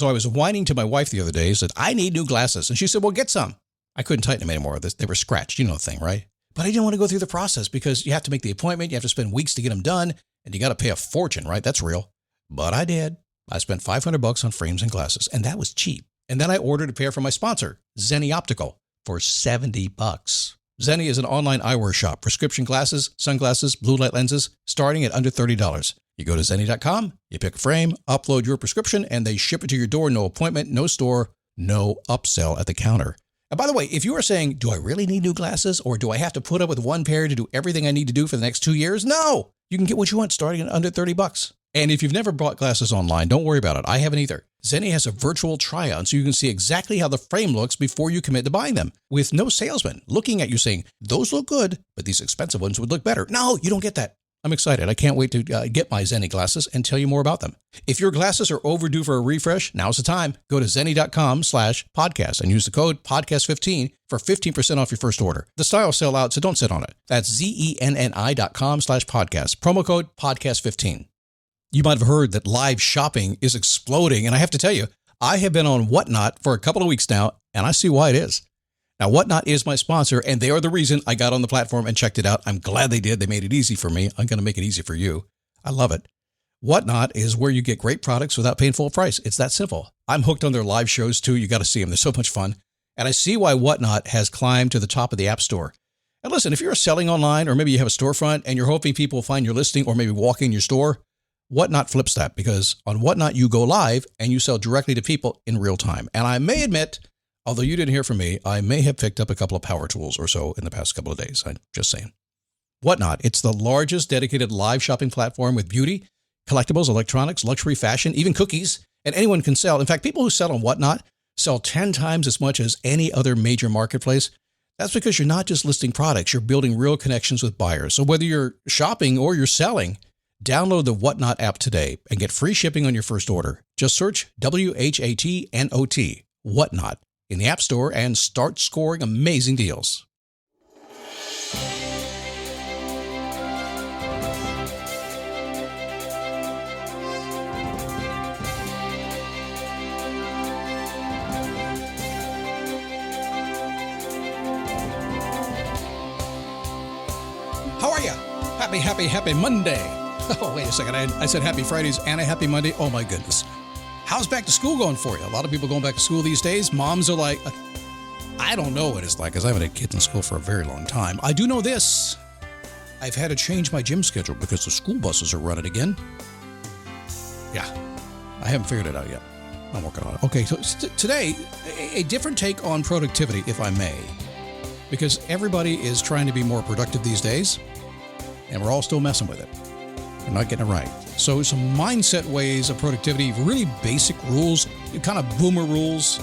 So I was whining to my wife the other day, said, I need new glasses. And she said, well, get some. I couldn't tighten them anymore. They were scratched. You know the thing, right? But I didn't want to go through the process because you have to make the appointment. You have to spend weeks to get them done. And you got to pay a fortune, right? That's real. But I did. I spent $500 on frames and glasses, and that was cheap. And then I ordered a pair from my sponsor, Zenni Optical, for $70. Zenni is an online eyewear shop. Prescription glasses, sunglasses, blue light lenses, starting at under $30. You go to Zenni.com, you pick a frame, upload your prescription, and they ship it to your door. No appointment, no store, no upsell at the counter. And by the way, if you are saying, do I really need new glasses, or do I have to put up with one pair to do everything I need to do for the next 2 years? No! You can get what you want starting at under $30. And if you've never bought glasses online, don't worry about it. I haven't either. Zenni has a virtual try-on, so you can see exactly how the frame looks before you commit to buying them, with no salesman looking at you saying, those look good, but these expensive ones would look better. No, you don't get that. I'm excited. I can't wait to get my Zenni glasses and tell you more about them. If your glasses are overdue for a refresh, now's the time. Go to Zenni.com/podcast and use the code podcast15 for 15% off your first order. The styles sell out, so don't sit on it. That's Zenni.com/podcast. Promo code podcast15. You might have heard that live shopping is exploding, and I have to tell you, I have been on Whatnot for a couple of weeks now, and I see why it is. Now, Whatnot is my sponsor, and they are the reason I got on the platform and checked it out. I'm glad they did. They made it easy for me. I'm going to make it easy for you. I love it. Whatnot is where you get great products without paying full price. It's that simple. I'm hooked on their live shows, too. You got to see them. They're so much fun. And I see why Whatnot has climbed to the top of the App Store. And listen, if you're selling online, or maybe you have a storefront, and you're hoping people will find your listing or maybe walk in your store, Whatnot flips that, because on Whatnot, you go live and you sell directly to people in real time. And I may admit, although you didn't hear from me, I may have picked up a couple of power tools or so in the past couple of days. I'm just saying. Whatnot, it's the largest dedicated live shopping platform with beauty, collectibles, electronics, luxury, fashion, even cookies, and anyone can sell. In fact, people who sell on Whatnot sell 10 times as much as any other major marketplace. That's because you're not just listing products, you're building real connections with buyers. So whether you're shopping or you're selling, download the Whatnot app today and get free shipping on your first order. Just search WHATNOT, Whatnot, in the App Store and start scoring amazing deals. How are you? Happy Monday. Oh, wait a second. I said happy Fridays and a happy Monday. Oh, my goodness. How's back to school going for you? A lot of people going back to school these days. Moms are like, I don't know what it's like because I haven't had kids in school for a very long time. I do know this. I've had to change my gym schedule because the school buses are running again. Yeah, I haven't figured it out yet. I'm working on it. Okay, so today, a different take on productivity, if I may, because everybody is trying to be more productive these days, and we're all still messing with it. We're not getting it right. So some mindset ways of productivity, really basic rules, kind of boomer rules.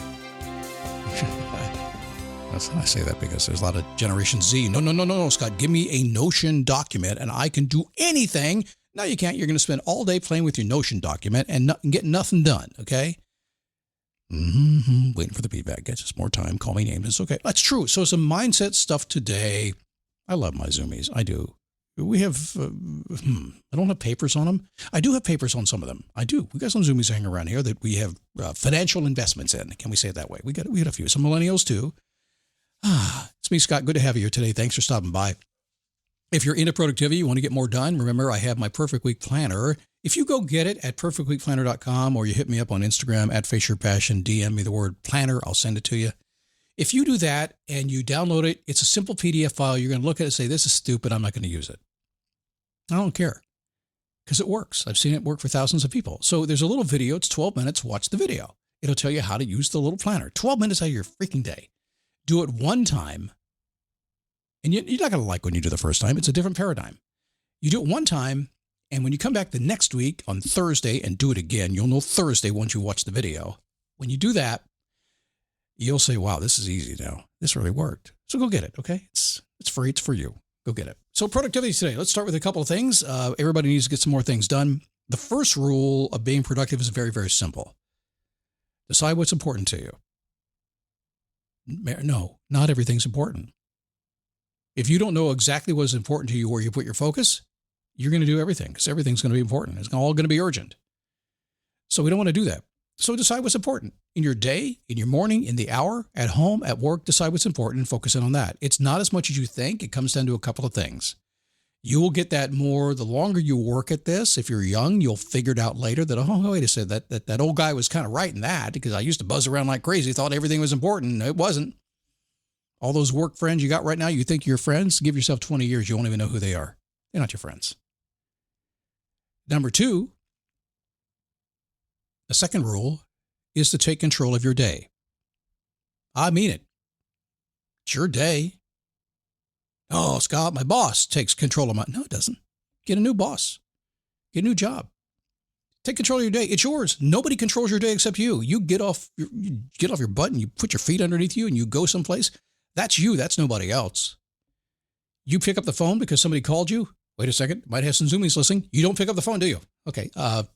I say that because there's a lot of Generation Z. No, Scott, give me a Notion document and I can do anything. No, you can't. You're going to spend all day playing with your Notion document and get nothing done, okay? Waiting for the feedback. Get just more time. Call me names. It's okay. That's true. So some mindset stuff today. I love my Zoomies. I do. We have, I don't have papers on them. I do have papers on some of them. I do. We got some Zoomies hanging around here that we have financial investments in. Can we say it that way? We got a few. Some millennials too. It's me, Scott. Good to have you here today. Thanks for stopping by. If you're into productivity, you want to get more done, remember I have my Perfect Week Planner. If you go get it at perfectweekplanner.com or you hit me up on Instagram at Face Your Passion, DM me the word planner, I'll send it to you. If you do that and you download it, it's a simple PDF file. You're going to look at it and say, this is stupid. I'm not going to use it. I don't care because it works. I've seen it work for thousands of people. So there's a little video. It's 12 minutes. Watch the video. It'll tell you how to use the little planner. 12 minutes out of your freaking day. Do it one time. And you're not going to like when you do the first time. It's a different paradigm. You do it one time. And when you come back the next week on Thursday and do it again, you'll know Thursday once you watch the video. When you do that, you'll say, wow, this is easy now. This really worked. So go get it, okay? It's free. It's for you. Go get it. So productivity today. Let's start with a couple of things. Everybody needs to get some more things done. The first rule of being productive is very, very simple. Decide what's important to you. No, not everything's important. If you don't know exactly what is important to you, where you put your focus, you're going to do everything because everything's going to be important. It's all going to be urgent. So we don't want to do that. So decide what's important in your day, in your morning, in the hour, at home, at work. Decide what's important and focus in on that. It's not as much as you think. It comes down to a couple of things. You will get that more the longer you work at this. If you're young, you'll figure it out later that, oh, wait a second, that old guy was kind of right in that, because I used to buzz around like crazy, thought everything was important. It wasn't. All those work friends you got right now, you think you're friends, give yourself 20 years, you won't even know who they are. They're not your friends. Number 2, the second rule is to take control of your day. I mean it. It's your day. Oh, Scott, my boss takes control of my... No, it doesn't. Get a new boss. Get a new job. Take control of your day. It's yours. Nobody controls your day except you. You get off your butt and you put your feet underneath you and you go someplace. That's you. That's nobody else. You pick up the phone because somebody called you. Wait a second. Might have some Zoomies listening. You don't pick up the phone, do you? Okay.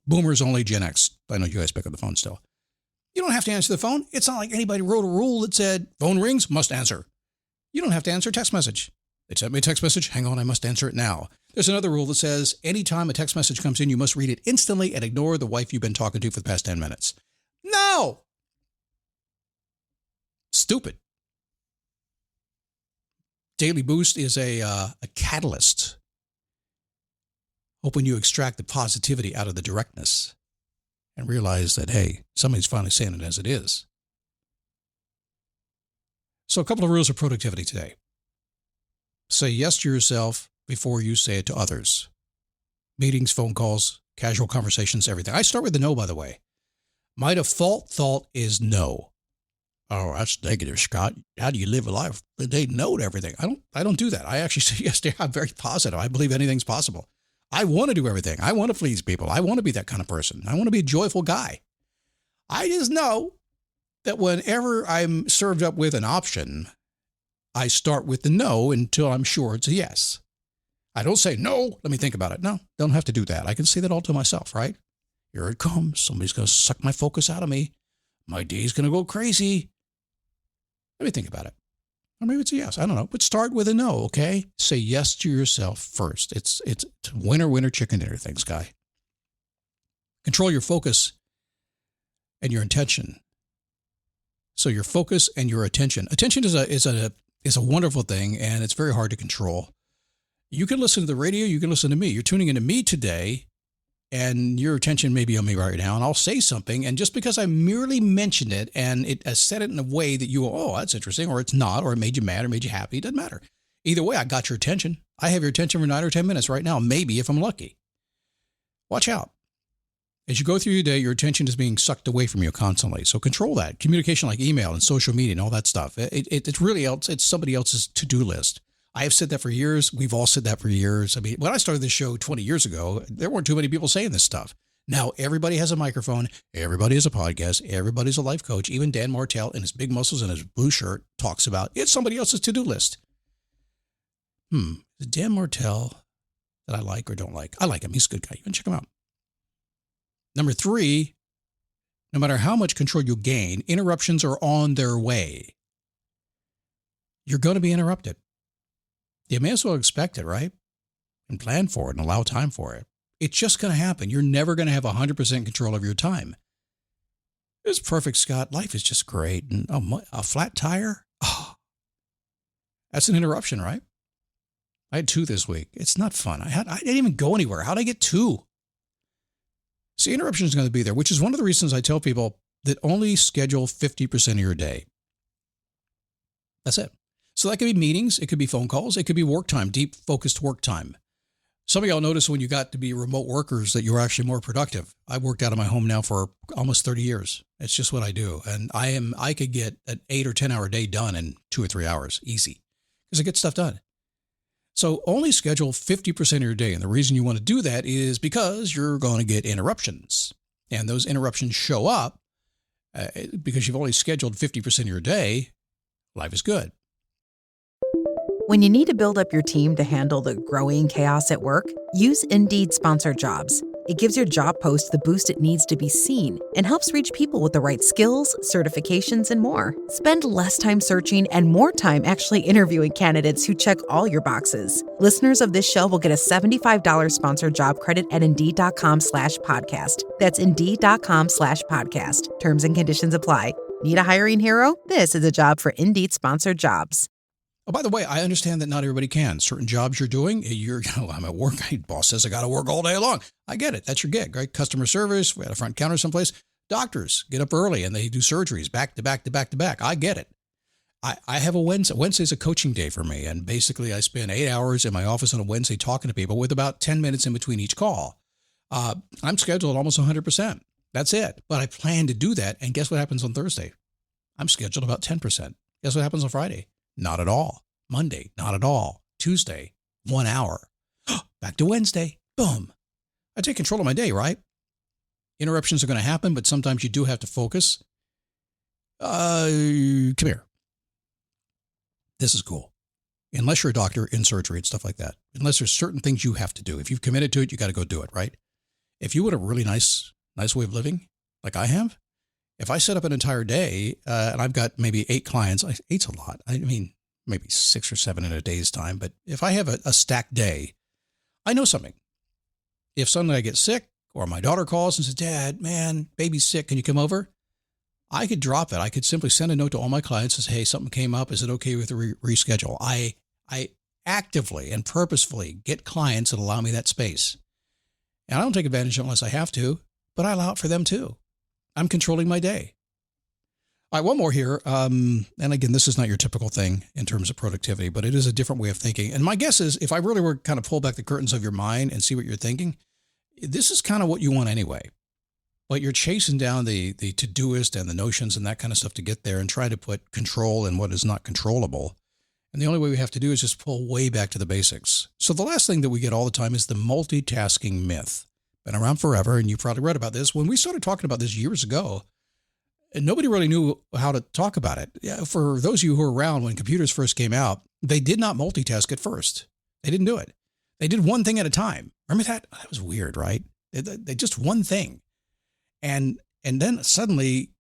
Boomers only, Gen X. I know you guys pick up the phone still. You don't have to answer the phone. It's not like anybody wrote a rule that said phone rings, must answer. You don't have to answer a text message. They sent me a text message. Hang on, I must answer it now. There's another rule that says anytime a text message comes in, you must read it instantly and ignore the wife you've been talking to for the past 10 minutes. No! Stupid. Daily Boost is a catalyst, hoping you extract the positivity out of the directness and realize that, hey, somebody's finally saying it as it is. So a couple of rules of productivity today. Say yes to yourself before you say it to others. Meetings, phone calls, casual conversations, everything. I start with the no, by the way. My default thought is no. Oh, that's negative, Scott. How do you live a life? They know everything. I don't do that. I actually say yes. I'm very positive. I believe anything's possible. I want to do everything. I want to please people. I want to be that kind of person. I want to be a joyful guy. I just know that whenever I'm served up with an option, I start with the no until I'm sure it's a yes. I don't say, no, let me think about it. No, don't have to do that. I can say that all to myself, right? Here it comes. Somebody's going to suck my focus out of me. My day's going to go crazy. Let me think about it. Or maybe it's a yes. I don't know. But start with a no, okay? Say yes to yourself first. It's winner, winner, chicken dinner things, guy. Control your focus and your intention. So your focus and your attention. Attention is a wonderful thing, and it's very hard to control. You can listen to the radio. You can listen to me. You're tuning into me today, and your attention may be on me right now, and I'll say something, and just because I merely mentioned it, and it said it in a way that you, oh, that's interesting, or it's not, or it made you mad, or made you happy, it doesn't matter. Either way, I got your attention. I have your attention for 9 or 10 minutes right now, maybe if I'm lucky. Watch out. As you go through your day, your attention is being sucked away from you constantly. So control that. Communication like email and social media and all that stuff. It's really else. It's somebody else's to-do list. I have said that for years. We've all said that for years. I mean, when I started this show 20 years ago, there weren't too many people saying this stuff. Now everybody has a microphone. Everybody has a podcast. Everybody's a life coach. Even Dan Martell in his big muscles and his blue shirt talks about it's somebody else's to-do list. Is Dan Martell that I like or don't like? I like him. He's a good guy. You can check him out. Number 3, no matter how much control you gain, interruptions are on their way. You're going to be interrupted. You may as well expect it, right? And plan for it and allow time for it. It's just going to happen. You're never going to have 100% control of your time. It's perfect, Scott. Life is just great. And a flat tire? Oh, that's an interruption, right? I had 2 this week. It's not fun. I didn't even go anywhere. How'd I get 2? See, interruption is going to be there, which is one of the reasons I tell people that only schedule 50% of your day. That's it. So that could be meetings. It could be phone calls. It could be work time, deep focused work time. Some of y'all notice when you got to be remote workers that you're actually more productive. I've worked out of my home now for almost 30 years. It's just what I do. And I could get an 8 or 10 hour day done in 2 or 3 hours. Easy. Because I get stuff done. So only schedule 50% of your day. And the reason you want to do that is because you're going to get interruptions. And those interruptions show up because you've only scheduled 50% of your day. Life is good. When you need to build up your team to handle the growing chaos at work, use Indeed Sponsored Jobs. It gives your job post the boost it needs to be seen and helps reach people with the right skills, certifications, and more. Spend less time searching and more time actually interviewing candidates who check all your boxes. Listeners of this show will get a $75 sponsored job credit at Indeed.com/podcast. That's Indeed.com/podcast. Terms and conditions apply. Need a hiring hero? This is a job for Indeed sponsored jobs. Oh, by the way, I understand that not everybody can. Certain jobs you're doing, I'm at work. My boss says I got to work all day long. I get it. That's your gig, right? Customer service, we had a front counter someplace. Doctors get up early and they do surgeries back to back to back to back. I get it. I have a Wednesday. Wednesday's a coaching day for me. And basically I spend 8 hours in my office on a Wednesday talking to people with about 10 minutes in between each call. I'm scheduled almost 100%. That's it. But I plan to do that. And guess what happens on Thursday? I'm scheduled about 10%. Guess what happens on Friday? Not at all. Monday, not at all. Tuesday, 1 hour. Back to Wednesday. Boom. I take control of my day, right? Interruptions are going to happen, but sometimes you do have to focus. Come here. This is cool. Unless you're a doctor in surgery and stuff like that. Unless there's certain things you have to do. If you've committed to it, you got to go do it, right? If you want a really nice way of living, like I have, if I set up an entire day and I've got maybe 8 clients, 8's a lot. I mean, maybe 6 or 7 in a day's time. But if I have a stacked day, I know something. If suddenly I get sick or my daughter calls and says, Dad, man, baby's sick. Can you come over? I could drop it. I could simply send a note to all my clients and say, hey, something came up. Is it okay with the reschedule? I actively and purposefully get clients that allow me that space. And I don't take advantage of it unless I have to, but I allow it for them too. I'm controlling my day. All right, one more here. And again, this is not your typical thing in terms of productivity, but it is a different way of thinking. And my guess is if I really were kind of pull back the curtains of your mind and see what you're thinking, this is kind of what you want anyway. But you're chasing down the to-doist and the notions and that kind of stuff to get there and try to put control in what is not controllable. And the only way we have to do is just pull way back to the basics. So the last thing that we get all the time is the multitasking myth. Been around forever, and you probably read about this. When we started talking about this years ago, and nobody really knew how to talk about it. Yeah, for those of you who were around when computers first came out, they did not multitask at first. They didn't do it. They did one thing at a time. Remember that? That was weird, right? They just one thing. And then suddenly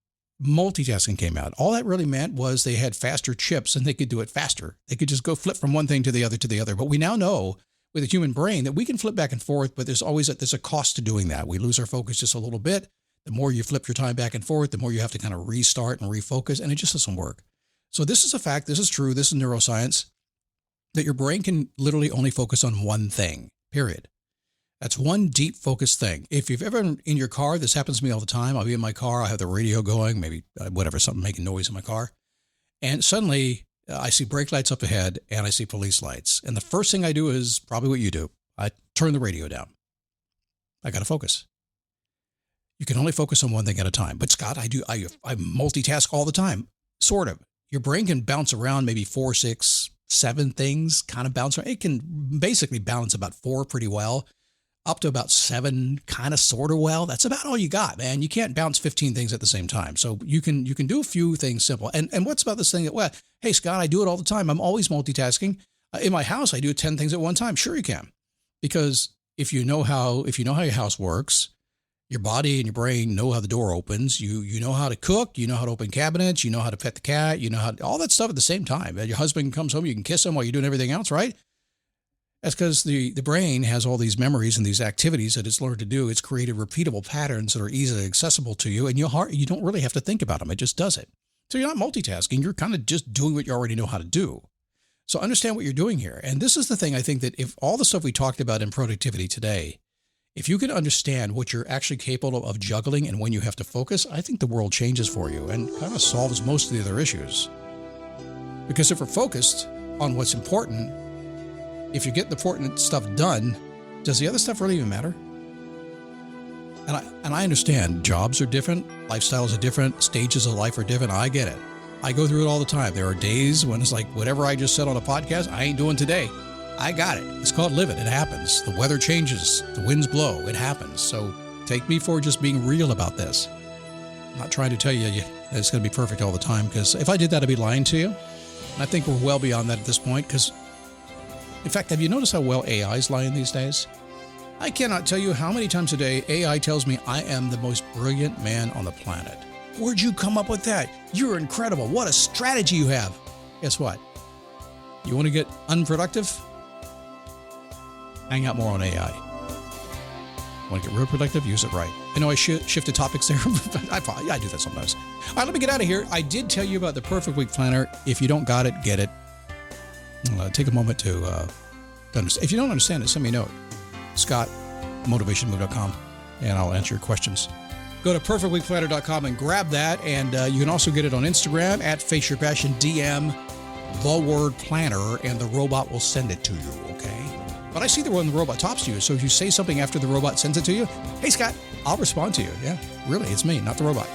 multitasking came out. All that really meant was they had faster chips and they could do it faster. They could just go flip from one thing to the other. But we now know with the human brain that we can flip back and forth, but there's a cost to doing that. We lose our focus just a little bit. The more you flip your time back and forth, the more you have to kind of restart and refocus, and it just doesn't work. So this is a fact. This is true. This is neuroscience, that your brain can literally only focus on one thing, period. That's one deep focused thing. If you've ever in your car, this happens to me all the time. I'll be in my car. I have the radio going, maybe whatever, something making noise in my car. And suddenly I see brake lights up ahead and I see police lights. And the first thing I do is probably what you do. I turn the radio down. I got to focus. You can only focus on one thing at a time. But Scott, I multitask all the time. Sort of. Your brain can bounce around maybe 4, 6, 7 things, kind of bounce around. It can basically balance about 4 pretty well, up to about 7 kind of sort of well. That's about all you got, man. You can't bounce 15 things at the same time. So you can do a few things simple. And what's about this thing that, well, hey, Scott, I do it all the time. I'm always multitasking. In my house, I do 10 things at one time. Sure you can. Because if you know how your house works, your body and your brain know how the door opens. You know how to cook. You know how to open cabinets. You know how to pet the cat. You know how all that stuff at the same time. Your husband comes home, you can kiss him while you're doing everything else, right? That's because the brain has all these memories and these activities that it's learned to do. It's created repeatable patterns that are easily accessible to you, and you don't really have to think about them. It just does it. So you're not multitasking. You're kind of just doing what you already know how to do. So understand what you're doing here. And this is the thing, I think, that if all the stuff we talked about in productivity today, if you can understand what you're actually capable of juggling and when you have to focus, I think the world changes for you and kind of solves most of the other issues. Because if we're focused on what's important, if you get the important stuff done, does the other stuff really even matter? And I understand jobs are different, lifestyles are different, stages of life are different. I get it. I go through it all the time. There are days when it's like, whatever I just said on a podcast, I ain't doing today. I got it. It's called living. It happens. The weather changes. The winds blow. It happens. So take me for just being real about this. I'm not trying to tell you that it's going to be perfect all the time, because if I did that, I'd be lying to you. And I think we're well beyond that at this point, because in fact, have you noticed how well AI is lying these days? I cannot tell you how many times a day AI tells me I am the most brilliant man on the planet. Where'd you come up with that? You're incredible. What a strategy you have. Guess what? You want to get unproductive? Hang out more on AI. Want to get real productive? Use it right. I know I shifted topics there, but I do that sometimes. All right, let me get out of here. I did tell you about the Perfect Week Planner. If you don't got it, get it. Take a moment to understand. If you don't understand it, send me a note. Scott@motivationmove.com, and I'll answer your questions. Go to perfectweekplanner.com and grab that, and you can also get it on Instagram at Face Your Passion, DM the word planner, and the robot will send it to you, okay? But I see the one the robot talks to you, so if you say something after the robot sends it to you, hey, Scott, I'll respond to you. Yeah, really, it's me, not the robot.